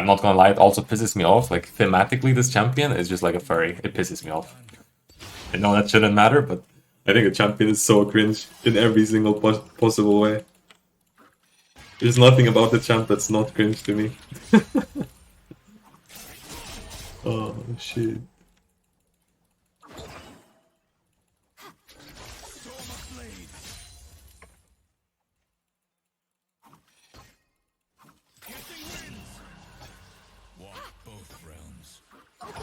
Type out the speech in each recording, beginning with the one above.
I'm not gonna lie, it also pisses me off. Like, thematically, this champion is just like a furry. It pisses me off. I know that shouldn't matter, but I think a champion is so cringe in every single possible way. There's nothing about the champ that's not cringe to me. Oh, shit.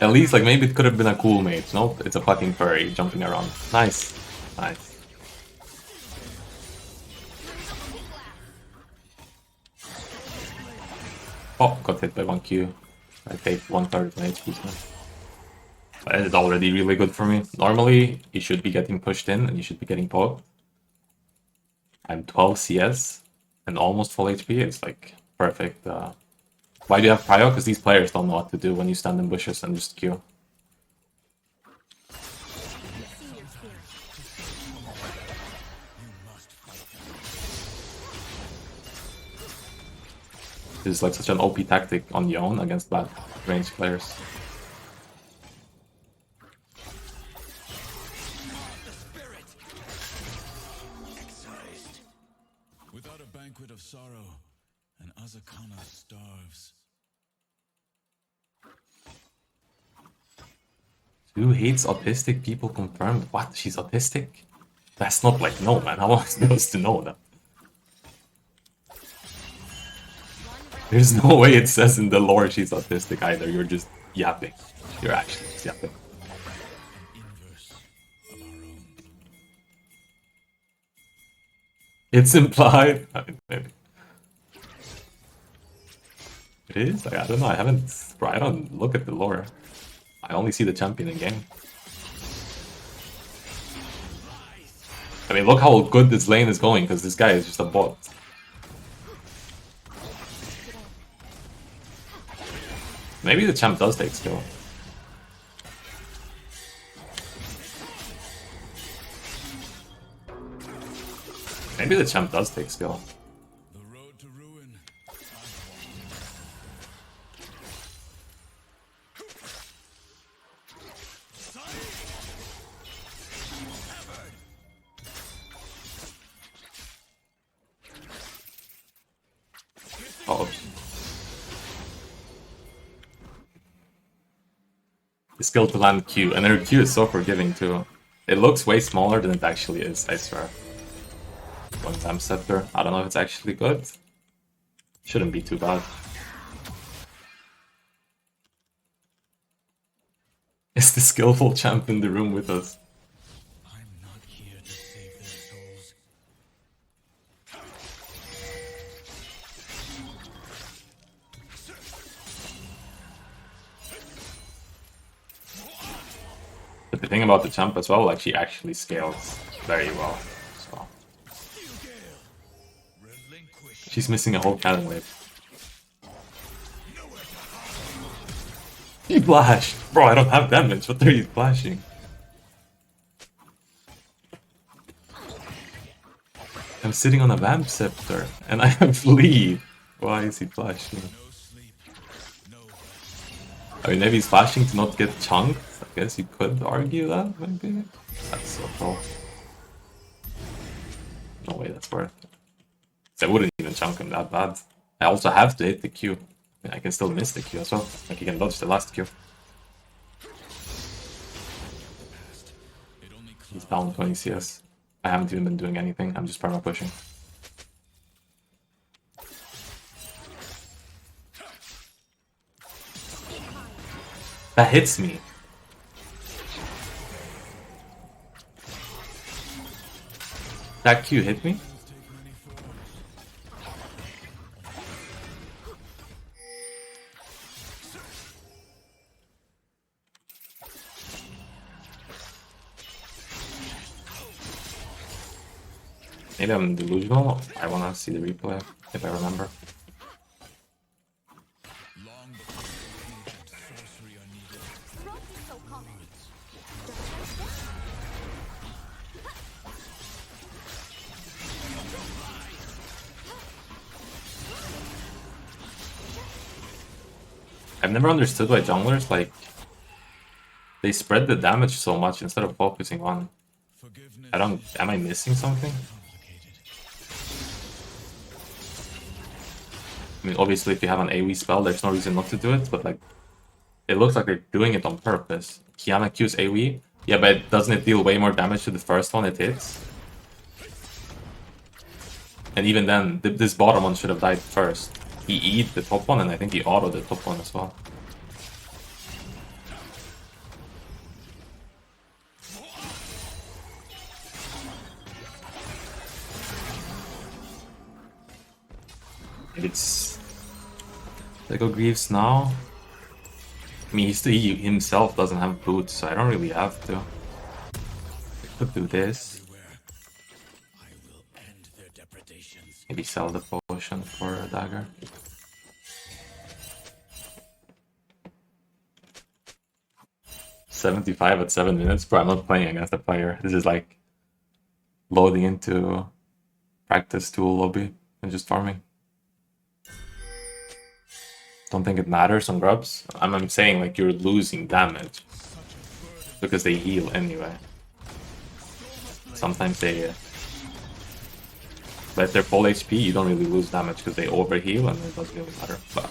At least, like, maybe it could have been a cool mate. Nope, it's a fucking furry jumping around. Nice. Nice. Oh, got hit by 1Q. I take 1/3 of my HP now. That is already really good for me. Normally, you should be getting pushed in and you should be getting poked. I'm 12 CS and almost full HP. It's like perfect. Why do you have prio? Because these players don't know what to do when you stand in bushes and just Q. This is like such an OP tactic on Yone against bad range players. Without a banquet of sorrow, an Azakana starves. Who hates autistic people confirmed? What? She's autistic? That's not like, no, man. How am I supposed to know that? There's no way it says in the lore she's autistic either. You're just yapping. You're actually just yapping. It's implied. I mean, maybe. It is? Like, I don't know. I haven't. Bro, I don't look at the lore. I only see the champion in game. I mean, look how good this lane is going, because this guy is just a bot. Maybe the champ does take skill. Maybe the champ does take skill. The road to ruin. Oh. The skill to land Q, and her Q is so forgiving too. It looks way smaller than it actually is, I swear. One time scepter. I don't know if it's actually good. Shouldn't be too bad. Is the skillful champ in the room with us? I'm not here to save their souls. But the thing about the champ as well, like, she actually scales very well. So she's missing a whole cannon wave. He flashed! Bro, I don't have damage. What are you flashing? I'm sitting on a vamp scepter and I have lead. Why is he flashing? I mean, maybe he's flashing to not get chunked. I guess you could argue that, maybe. That's so cool. No way that's worth it. I wouldn't even chunk him that bad. I also have to hit the Q. I mean, I can still miss the Q as well. Like, you can dodge the last Q. He's down 20 CS. I haven't even been doing anything. I'm just perma pushing. That hits me. That Q hit me? Maybe I'm delusional. I wanna see the replay, if I remember. I've never understood why junglers, like, they spread the damage so much instead of focusing on... am I missing something? I mean, obviously if you have an AoE spell, there's no reason not to do it, but like, it looks like they're doing it on purpose. Qiyana Q's AoE? Yeah, but doesn't it deal way more damage to the first one it hits? And even then, this bottom one should have died first. He E'd the top one, and I think he auto'd the top one as well. It's... They go Greaves now. I mean, he himself doesn't have boots, so I don't really have to. I could do this. Maybe sell the potion for a dagger. $75 at 7 minutes, bro. I'm not playing against a player. This is like loading into practice tool lobby and just farming. Don't think it matters on grubs. I'm saying like you're losing damage because they heal anyway. Sometimes they but if they're full HP, you don't really lose damage because they overheal and it doesn't really matter. But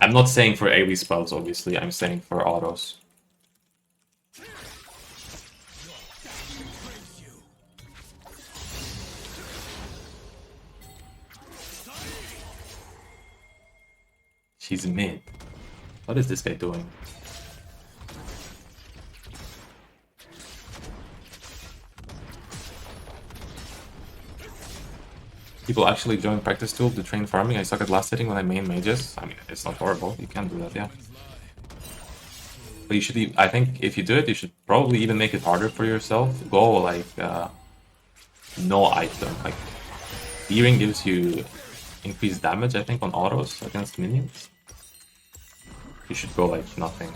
I'm not saying for AoE spells, obviously. I'm saying for autos. She's mid. What is this guy doing? People actually join practice tool to train farming. I suck at last hitting when I main mages. I mean, it's not horrible. You can do that, yeah. But you should, I think if you do it, you should probably even make it harder for yourself. Go like no item. Like Deering gives you increased damage, I think, on autos against minions. You should go like nothing.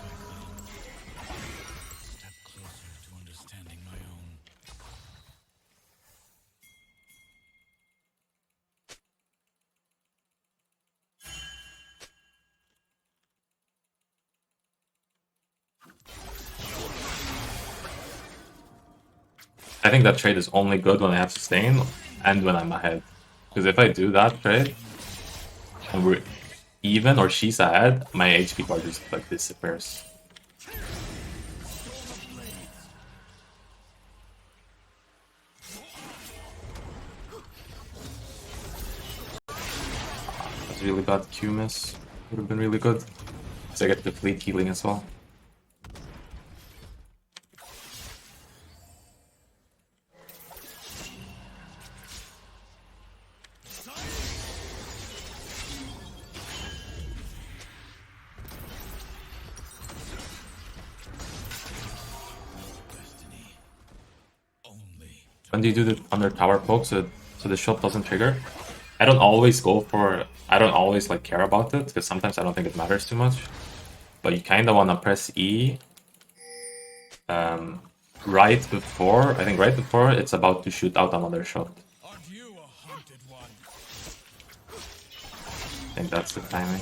I think that trade is only good when I have sustain and when I'm ahead. Because if I do that trade and we're even or she's ahead, my HP bar just like disappears. That's really bad Q miss. Would have been really good. Because I get the fleet healing as well. When do you do the under tower poke so the shot doesn't trigger? I don't always like care about it because sometimes I don't think it matters too much. But you kind of want to press E right before it's about to shoot out another shot. I think that's the timing.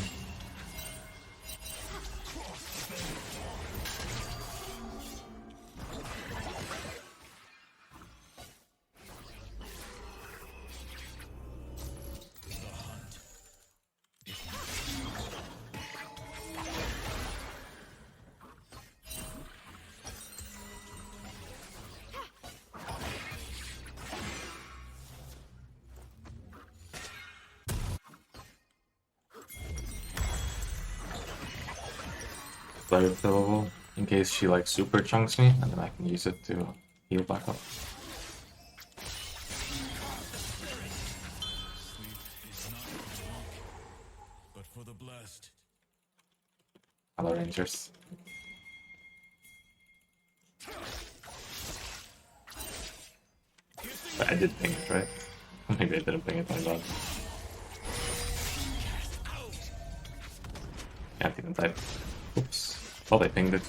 Fillable in case she like super chunks me, and then I can use it to heal back up. Hello, Rangers. But I did ping it, right? Maybe I didn't ping it, my bad. Can't even type. Oops. Thought I pinged it.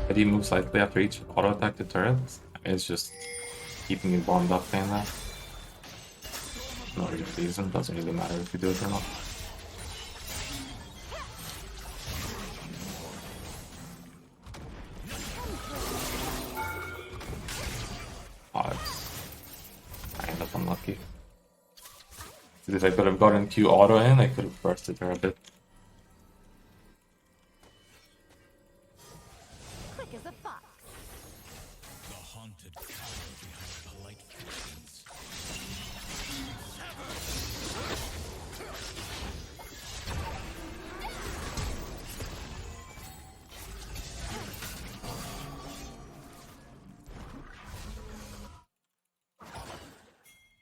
But he moves slightly after each auto attack to turret. It's just keeping you bombed up in there. No real reason, doesn't really matter if you do it or not. Oh, I end up unlucky. If I could have gotten Q auto in, I could have bursted her a bit. Quick as a fox. The haunted cower behind polite factions.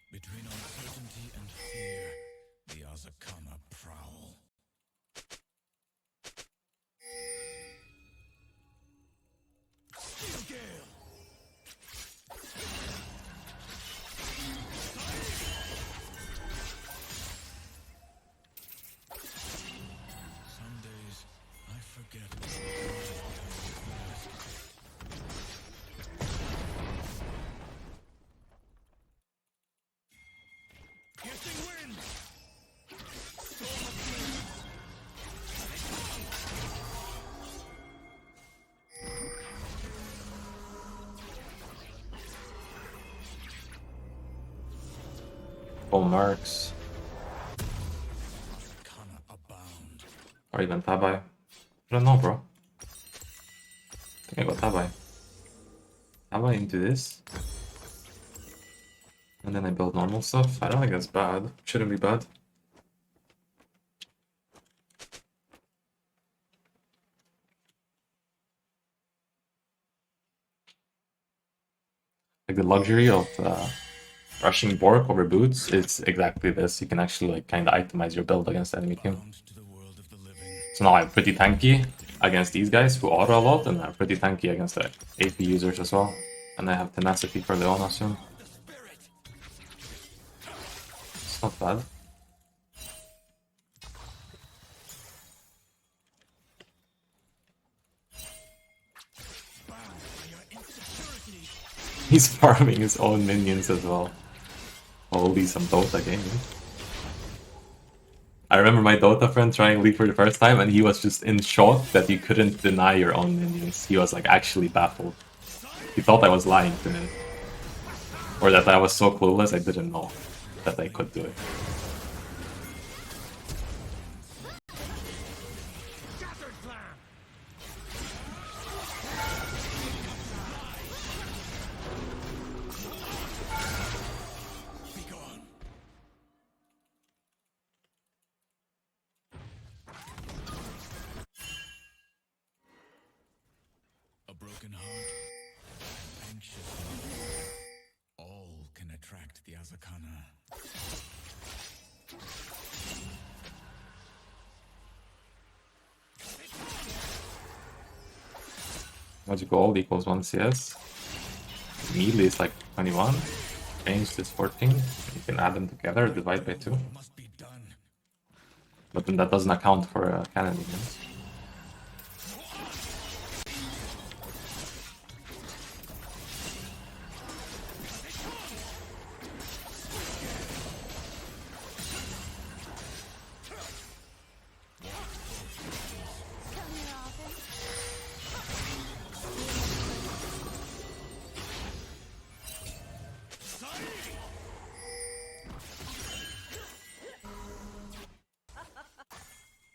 Between uncertainty and fear, the Azakana prowl. Steel Gale! Some days, I forget what lies behind the mask. Piercing wind! Storm of flames! Full marks. Kana abound. Or even Tabai. I don't know, bro. I think I got Tabai. Tabai into this. And then I build normal stuff. I don't think that's bad. Shouldn't be bad. Like the luxury of rushing Bork over boots, it's exactly this. You can actually like kind of itemize your build against the enemy team. Bound to the world of the living. So now I'm pretty tanky against these guys who auto a lot, and I'm pretty tanky against the AP users as well. And I have tenacity for Leona soon. It's not bad. He's farming his own minions as well. Holy, some Dota gaming. I remember my Dota friend trying League for the first time, and he was just in shock that you couldn't deny your own minions. He was like actually baffled. He thought I was lying to him. Or that I was so clueless I didn't know that I could do it. A broken heart, anxious mind, all can attract the Azakana. Magic gold equals 1 CS. Melee is like 21. Range is 14. You can add them together, divide by 2. Must be done. But then that doesn't account for cannon minions. Come here often.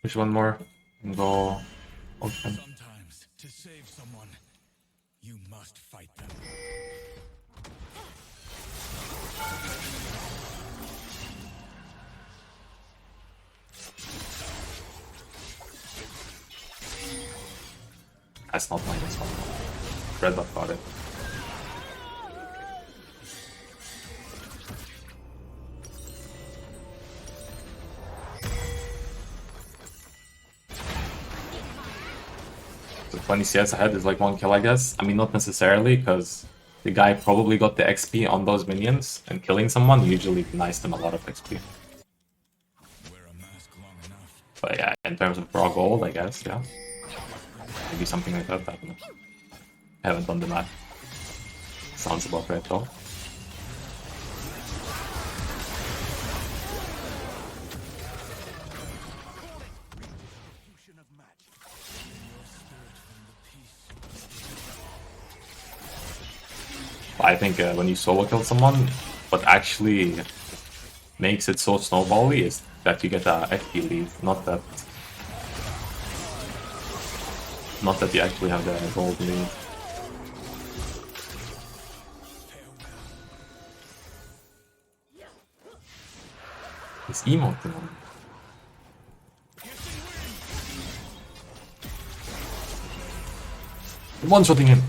Push one more and go ocean. Sometimes, to save someone, you must fight them. That's not minus 1. Red buff got it. So 20 CS ahead is like 1 kill, I guess. I mean, not necessarily, because the guy probably got the XP on those minions, and killing someone usually denies them a lot of XP. Wear a mask long enough. But yeah, in terms of raw gold, I guess, yeah. Maybe something like that, definitely. I haven't done the math. Sounds about right though. I think when you solo kill someone, what actually makes it so snowbally is that you get a FP lead, not that you actually have the gold lead. This emote thing on. One-shotting him.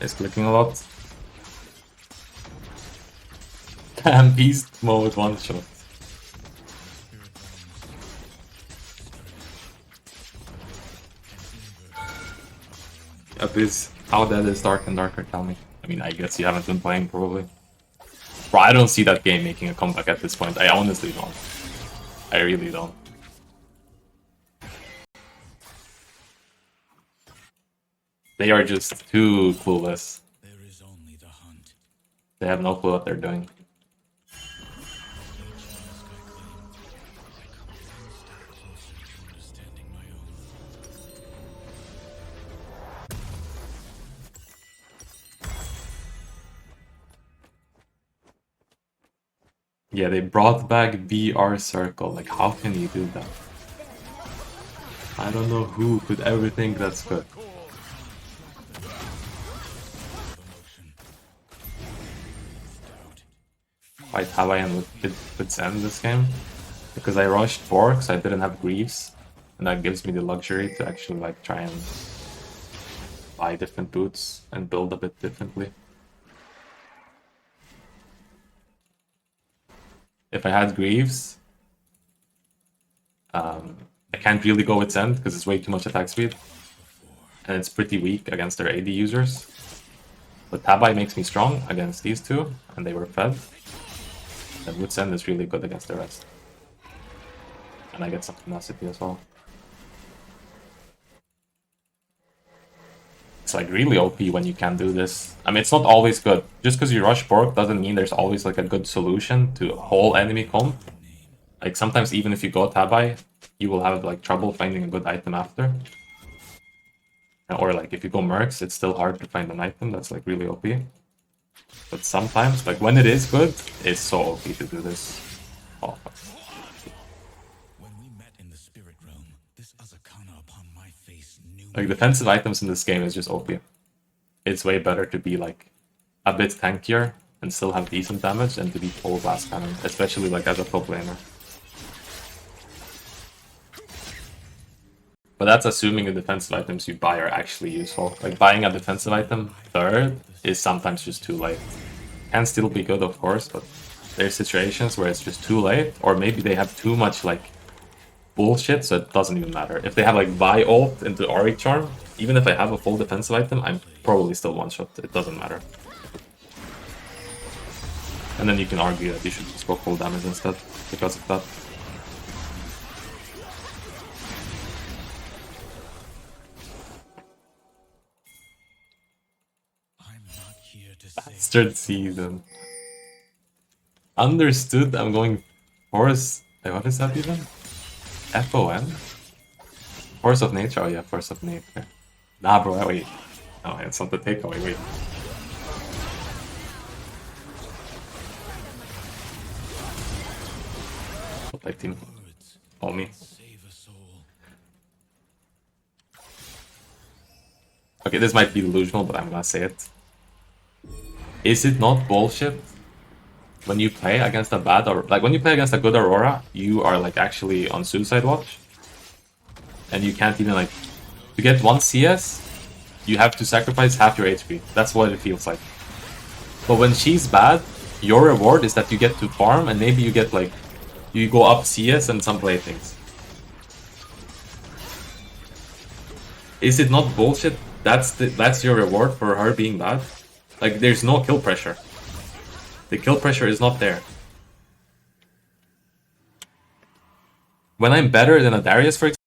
It's clicking a lot. Damn, beast mode one shot. That is how that is dark and darker, tell me. I mean, I guess you haven't been playing probably. Bro, I don't see that game making a comeback at this point. I honestly don't. I really don't. They are just too clueless. There is only the hunt. They have no clue what they're doing. Yeah, they brought back VR Circle. Like, how can you do that? I don't know who could ever think that's good. Fight Hawaiian with Zen this game. Because I rushed Borks, I didn't have Greaves. And that gives me the luxury to actually like try and buy different boots and build a bit differently. If I had Greaves, I can't really go with Zen because it's way too much attack speed. And it's pretty weak against their AD users. But Tabai makes me strong against these two, and they were fed. And with Zen is really good against the rest. And I get some tenacity as well. It's like really OP when you can do this. I mean, it's not always good. Just because you rush Bork doesn't mean there's always like a good solution to whole enemy comp. Like sometimes even if you go Tabai, you will have like trouble finding a good item after. Or like if you go Mercs, it's still hard to find an item that's like really OP. But sometimes, like when it is good, it's so OP to do this. Oh, fuck. When we met in the spirit realm, this Azakana upon my face knew Like defensive items in this game is just OP. It's way better to be like a bit tankier and still have decent damage than to be full blast cannon, especially like as a top laner. But that's assuming the defensive items you buy are actually useful. Like buying a defensive item third is sometimes just too late. Can still be good, of course, but there's situations where it's just too late, or maybe they have too much like bullshit, so it doesn't even matter. If they have like Vi ult into Auric Charm, even if I have a full defensive item, I'm probably still one shot. It doesn't matter. And then you can argue that you should just go full damage instead because of that. Bastard season. Understood. I'm going Force. Wait, what is that even? FON? Force of Nature. Oh yeah, Force of Nature. Nah, bro. Wait. No, it's not the takeaway. Wait. Like team. All me. Okay, this might be delusional, but I'm gonna say it. Is it not bullshit when you play against a bad or like when you play against a good Aurora, you are like actually on suicide watch, and you can't even like to get 1 CS, you have to sacrifice half your HP. That's what it feels like. But when she's bad, your reward is that you get to farm and maybe you get like you go up CS and some playthings. Is it not bullshit? That's your reward for her being bad? Like there's no kill pressure. The kill pressure is not there. When I'm better than a Darius, for example,